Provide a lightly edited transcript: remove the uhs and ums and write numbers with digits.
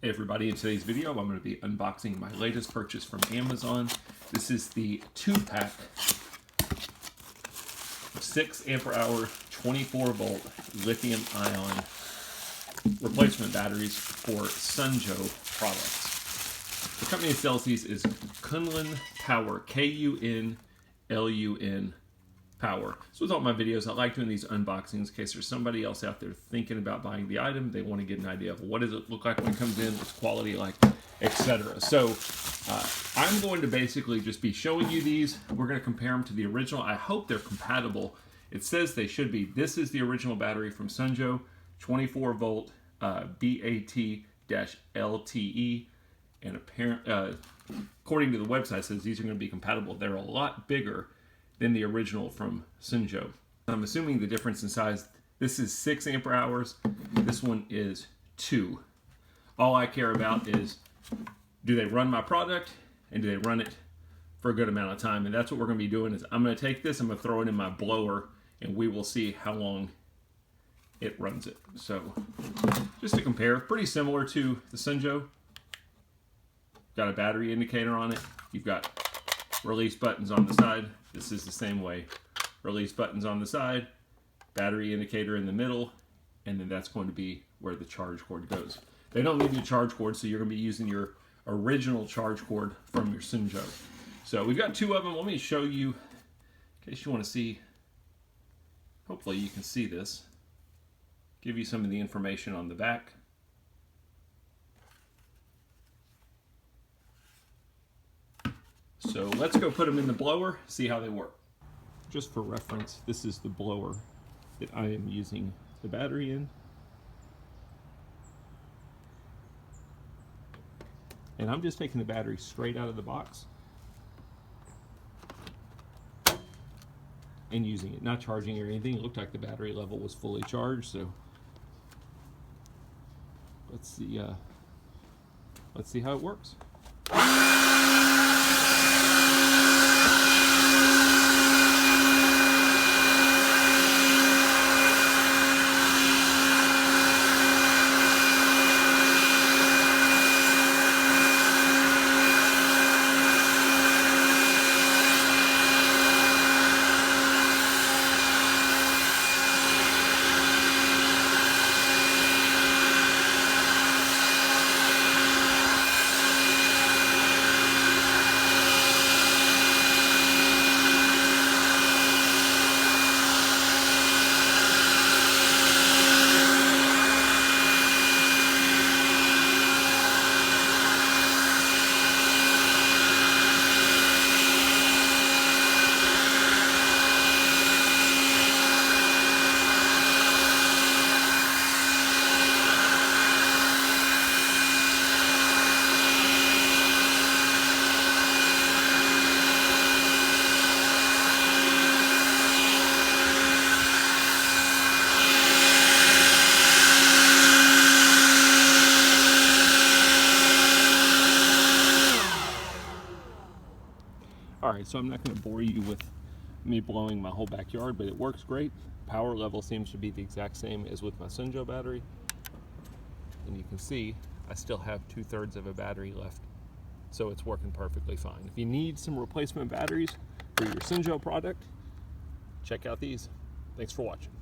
Hey everybody, in today's video I'm going to be unboxing my latest purchase from Amazon. This is the 2-pack 6 amp hour 24 volt lithium ion replacement batteries for SunJoe products. The company that sells these is KUNLUN Power, KUNLUN Power. So with all my videos, I like doing these unboxings in case there's somebody else out there thinking about buying the item. They want to get an idea of what does it look like when it comes in, what's quality like, etc. So I'm going to basically just be showing you these. We're going to compare them to the original. I hope they're compatible. It says they should be. This is the original battery from SunJoe, 24 volt BAT-LTE, and according to the website, it says these are going to be compatible. They're a lot bigger than the original from SunJoe. I'm assuming the difference in size, this is 6 amp hours, this one is 2. All I care about is, do they run my product, and do they run it for a good amount of time? And that's what we're gonna be doing. Is I'm gonna take this, I'm gonna throw it in my blower, and we will see how long it runs it. So, just to compare, pretty similar to the SunJoe. Got a battery indicator on it. You've got release buttons on the side. This is the same way. Release buttons on the side, battery indicator in the middle, and then that's going to be where the charge cord goes. They don't need a charge cord, so you're going to be using your original charge cord from your SunJoe. So we've got 2 of them. Let me show you, in case you want to see. Hopefully you can see this. Give you some of the information on the back. So let's go put them in the blower, see how they work. Just for reference, this is the blower that I am using the battery in. And I'm just taking the battery straight out of the box and using it, not charging or anything. It looked like the battery level was fully charged, so let's see how it works. Alright, so I'm not going to bore you with me blowing my whole backyard, but it works great. Power level seems to be the exact same as with my SunJoe battery. And you can see I still have 2/3 of a battery left, so it's working perfectly fine. If you need some replacement batteries for your SunJoe product, check out these. Thanks for watching.